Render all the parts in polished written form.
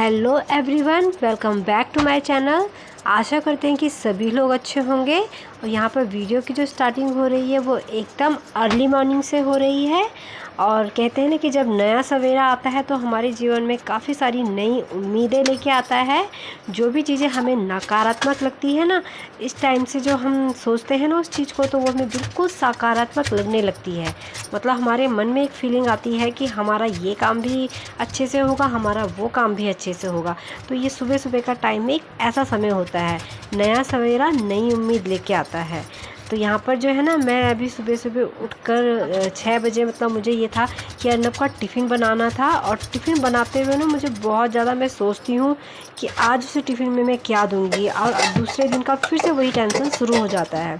Hello everyone, welcome back to my channel. आशा करते हैं कि सभी लोग अच्छे होंगे। और यहाँ पर वीडियो की जो स्टार्टिंग हो रही है वो एकदम अर्ली मॉर्निंग से हो रही है। और कहते हैं ना कि जब नया सवेरा आता है तो हमारे जीवन में काफ़ी सारी नई उम्मीदें लेके आता है। जो भी चीज़ें हमें नकारात्मक लगती है ना, इस टाइम से जो हम सोचते हैं ना उस चीज़ को, तो वो हमें बिल्कुल सकारात्मक लगने लगती है। मतलब हमारे मन में एक फीलिंग आती है कि हमारा ये काम भी अच्छे से होगा, हमारा वो काम भी अच्छे से होगा। तो ये सुबह सुबह का टाइम एक ऐसा समय होता है, नया सवेरा नई उम्मीद लेके आता है। तो यहाँ पर जो है ना, मैं अभी सुबह सुबह उठकर 6 बजे, मतलब मुझे ये था कि अर्नब का टिफ़िन बनाना था। और टिफ़िन बनाते हुए ना मुझे बहुत ज़्यादा, मैं सोचती हूँ कि आज उसे टिफ़िन में मैं क्या दूँगी, और दूसरे दिन का फिर से वही टेंशन शुरू हो जाता है।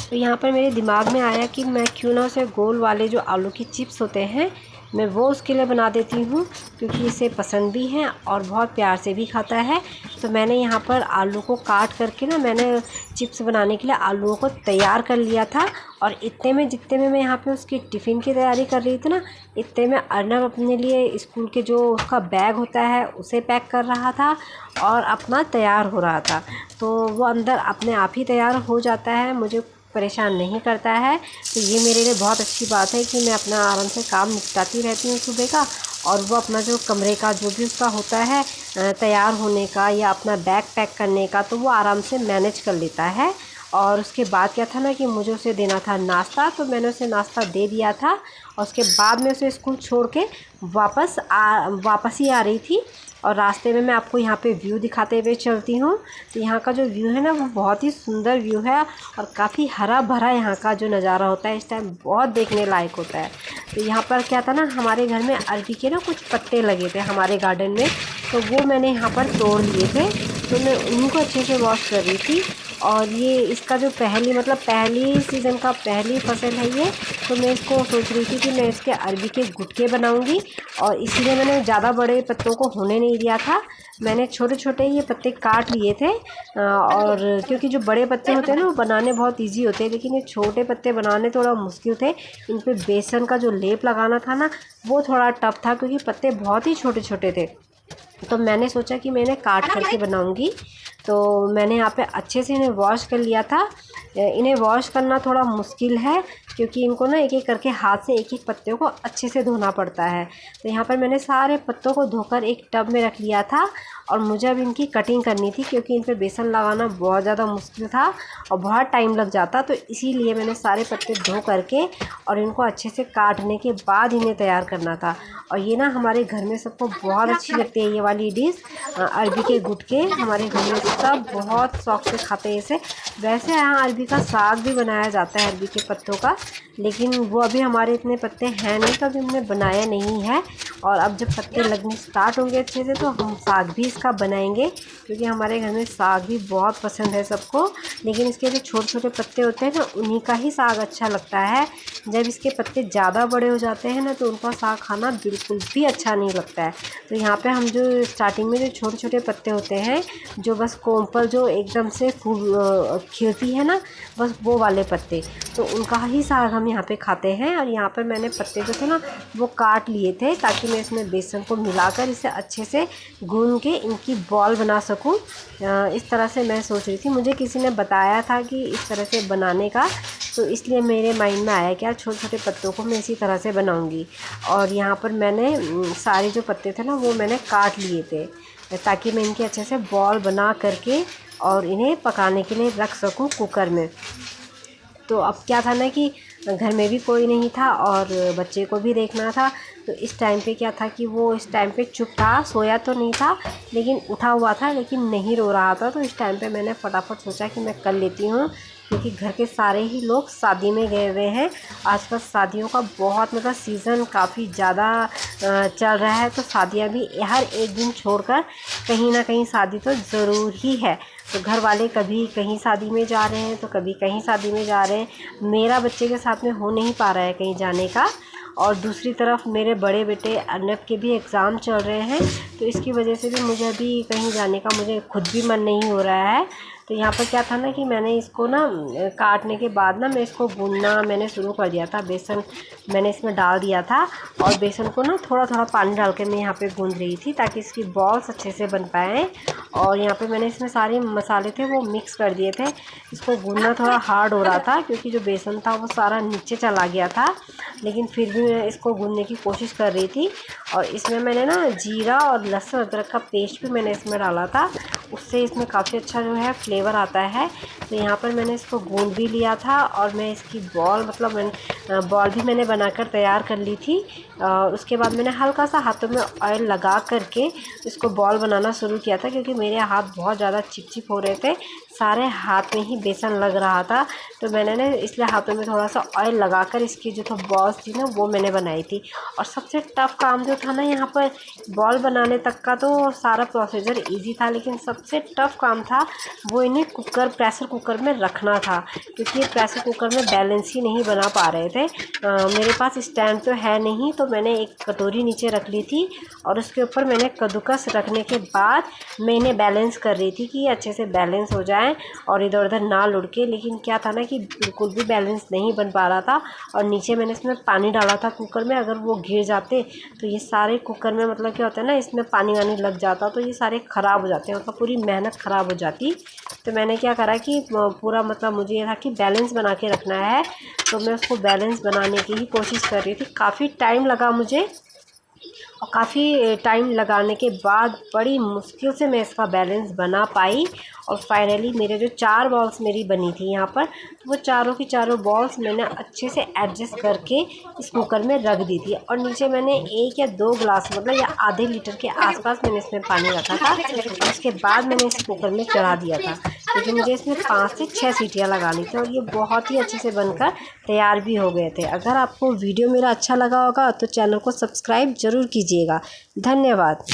तो यहाँ पर मेरे दिमाग में आया कि मैं क्यों ना उसे गोल वाले जो आलू की चिप्स होते हैं, मैं वो उसके लिए बना देती हूँ, क्योंकि इसे पसंद भी हैं और बहुत प्यार से भी खाता है। तो मैंने यहाँ पर आलू को काट करके ना, मैंने चिप्स बनाने के लिए आलूओं को तैयार कर लिया था। और इतने में, जितने में मैं यहाँ पे उसकी टिफ़िन की तैयारी कर रही थी ना, इतने में अर्नब अपने लिए स्कूल के जो उसका बैग होता है उसे पैक कर रहा था और अपना तैयार हो रहा था। तो वो अंदर अपने आप ही तैयार हो जाता है, मुझे परेशान नहीं करता है। तो ये मेरे लिए बहुत अच्छी बात है कि मैं अपना आराम से काम निपटाती रहती हूँ सुबह का, और वो अपना जो कमरे का जो भी उसका होता है तैयार होने का या अपना बैग पैक करने का, तो वो आराम से मैनेज कर लेता है। और उसके बाद क्या था ना कि मुझे उसे देना था नाश्ता, तो मैंने उसे नाश्ता दे दिया था। और उसके बाद मैं उसे स्कूल छोड़ के वापस ही आ रही थी। और रास्ते में मैं आपको यहाँ पे व्यू दिखाते हुए चलती हूँ। तो यहाँ का जो व्यू है ना, वो बहुत ही सुंदर व्यू है और काफ़ी हरा भरा यहाँ का जो नज़ारा होता है इस टाइम, बहुत देखने लायक होता है। तो यहाँ पर क्या था ना, हमारे घर में अरबी के ना कुछ पत्ते लगे थे हमारे गार्डन में, तो वो मैंने यहाँ पर तोड़ लिए थे। तो मैं उन्हीं को अच्छे से वॉश कर रही थी। और ये इसका जो पहली सीज़न का पहली फसल है ये, तो मैं इसको सोच रही थी कि मैं इसके अरबी के गुटके बनाऊंगी। और इसीलिए मैंने ज़्यादा बड़े पत्तों को होने नहीं दिया था, मैंने छोटे छोटे ये पत्ते काट लिए थे। और क्योंकि जो बड़े पत्ते होते हैं ना वो बनाने बहुत इजी होते हैं, लेकिन ये छोटे पत्ते बनाने थोड़ा मुश्किल थे। इन पे बेसन का जो लेप लगाना था ना, वो थोड़ा टफ था, क्योंकि पत्ते बहुत ही छोटे छोटे थे। तो मैंने सोचा कि मैं इन्हें काट करके बनाऊंगी। तो मैंने यहाँ पे अच्छे से इन्हें वॉश कर लिया था। इन्हें वॉश करना थोड़ा मुश्किल है, क्योंकि इनको ना एक एक करके हाथ से एक एक पत्ते को अच्छे से धोना पड़ता है। तो यहाँ पर मैंने सारे पत्तों को धोकर एक टब में रख लिया था। और मुझे अब इनकी कटिंग करनी थी, क्योंकि इन पर बेसन लगाना बहुत ज़्यादा मुश्किल था और बहुत टाइम लग जाता। तो इसीलिए मैंने सारे पत्ते धो करके और इनको अच्छे से काटने के बाद इन्हें तैयार करना था। और ये ना हमारे घर में सबको बहुत अच्छी लगती है ये वाली डिश, अरबी के गुटके। हमारे घर में सब बहुत शौक से खाते हैं इसे। वैसे यहाँ अरबी का साग भी बनाया जाता है अरबी के पत्तों का, लेकिन वो अभी हमारे इतने पत्ते हैं नहीं, तो अभी हमने बनाया नहीं है। और अब जब पत्ते लगने स्टार्ट होंगे अच्छे से, तो हम साग भी इसका बनाएंगे, क्योंकि हमारे घर में साग भी बहुत पसंद है सबको। लेकिन इसके जो छोटे छोटे पत्ते होते हैं ना, उन्हीं का ही साग अच्छा लगता है। जब इसके पत्ते ज़्यादा बड़े हो जाते हैं ना, तो उनका साग खाना बिल्कुल भी अच्छा नहीं लगता है। तो यहाँ पे हम जो स्टार्टिंग में जो छोटे छोटे पत्ते होते हैं, जो बस कोम पर जो एकदम से फूल खिलती है ना, बस वो वाले पत्ते, तो उनका ही साग हम यहाँ पे खाते हैं। और यहाँ पर मैंने पत्ते जो थे ना वो काट लिए थे, ताकि मैं इसमें बेसन को मिलाकर इसे अच्छे से गूंद के इनकी बॉल बना सकूं। इस तरह से मैं सोच रही थी, मुझे किसी ने बताया था कि इस तरह से बनाने का, तो इसलिए मेरे माइंड में आया कि यार छोटे छोटे पत्तों को मैं इसी तरह से बनाऊंगी। और यहाँ पर मैंने सारे जो पत्ते थे ना वो मैंने काट लिए थे, ताकि मैं इनके अच्छे से बॉल बना करके और इन्हें पकाने के लिए रख सकूं कुकर में। तो अब क्या था ना कि घर में भी कोई नहीं था और बच्चे को भी देखना था। तो इस टाइम पे क्या था कि वो इस टाइम पे चुप था, सोया तो नहीं था लेकिन उठा हुआ था, लेकिन नहीं रो रहा था। तो इस टाइम पे मैंने फटाफट सोचा कि मैं कर लेती हूँ, क्योंकि घर के सारे ही लोग शादी में गए हुए हैं। आजकल शादियों का बहुत, मतलब सीज़न काफ़ी ज़्यादा चल रहा है। तो शादियाँ भी हर एक दिन छोड़कर कहीं ना कहीं शादी तो ज़रूर ही है। तो घर वाले कभी कहीं शादी में जा रहे हैं तो कभी कहीं शादी में जा रहे हैं। मेरा बच्चे के साथ में हो नहीं पा रहा है कहीं जाने का। और दूसरी तरफ मेरे बड़े बेटे अर्नब के भी एग्ज़ाम चल रहे हैं, तो इसकी वजह से भी मुझे अभी कहीं जाने का मुझे खुद भी मन नहीं हो रहा है। तो यहाँ पर क्या था ना कि मैंने इसको ना काटने के बाद ना मैं इसको भूनना मैंने शुरू कर दिया था। बेसन मैंने इसमें डाल दिया था और बेसन को ना थोड़ा थोड़ा पानी डाल के मैं यहाँ पे गूंद रही थी ताकि इसकी बॉल्स अच्छे से बन पाएँ। और यहाँ पे मैंने इसमें सारे मसाले थे वो मिक्स कर दिए थे। इसको गूंदना थोड़ा हार्ड हो रहा था क्योंकि जो बेसन था वो सारा नीचे चला गया था, लेकिन फिर भी मैं इसको गूंदने की कोशिश कर रही थी। और इसमें मैंने ना जीरा और लहसुन अदरक का पेस्ट भी मैंने इसमें डाला था, उससे इसमें काफ़ी अच्छा जो है फ्लेवर आता है। तो यहाँ पर मैंने इसको गूंद भी लिया था और मैं इसकी बॉल बॉल भी मैंने बनाकर तैयार कर ली थी। उसके बाद मैंने हल्का सा हाथों में ऑयल लगा करके इसको बॉल बनाना शुरू किया था क्योंकि मेरे हाथ बहुत ज़्यादा चिपचिप हो रहे थे, सारे हाथ में ही बेसन लग रहा था। तो मैंने ना इसलिए हाथों में थोड़ा सा ऑयल लगाकर इसकी जो बॉल्स थी ना वो मैंने बनाई थी। और सबसे टफ़ काम जो था ना यहाँ पर बॉल बनाने तक का तो सारा प्रोसीजर इजी था, लेकिन सबसे टफ़ काम था वो इन्हें प्रेशर कुकर में रखना था क्योंकि प्रेशर कुकर में बैलेंस ही नहीं बना पा रहे थे। मेरे पास स्टैंड तो है नहीं, तो मैंने एक कटोरी नीचे रख ली थी और उसके ऊपर मैंने कद्दूकस रखने के बाद मैं इन्हें बैलेंस कर रही थी कि अच्छे से बैलेंस हो जाए और इधर उधर ना लुढ़के। लेकिन क्या था ना कि बिल्कुल भी बैलेंस नहीं बन पा रहा था। और नीचे मैंने इसमें पानी डाला था कुकर में, अगर वो गिर जाते तो ये सारे कुकर में मतलब क्या होता है ना, इसमें पानी वानी लग जाता तो ये सारे ख़राब हो जाते हैं, मतलब पूरी मेहनत ख़राब हो जाती। तो मैंने क्या करा कि पूरा मतलब मुझे ये था कि बैलेंस बना के रखना है, तो मैं उसको बैलेंस बनाने की ही कोशिश कर रही थी। काफ़ी टाइम लगा मुझे और काफ़ी टाइम लगाने के बाद बड़ी मुश्किल से मैं इसका बैलेंस बना पाई। और फाइनली मेरे जो 4 बॉल्स मेरी बनी थी यहाँ पर, तो वो चारों की चारों बॉल्स मैंने अच्छे से एडजस्ट करके इस कुकर में रख दी थी। और नीचे मैंने 1 या 2 ग्लास मतलब या आधे लीटर के आसपास मैंने इसमें पानी रखा था। और उसके बाद मैंने इस कुकर में चढ़ा दिया था क्योंकि मुझे इसमें 5 से 6 सीटियाँ लगानी थी और ये बहुत ही अच्छे से बनकर तैयार भी हो गए थे। अगर आपको वीडियो मेरा अच्छा लगा होगा तो चैनल को सब्सक्राइब ज़रूर कीजिएगा। धन्यवाद।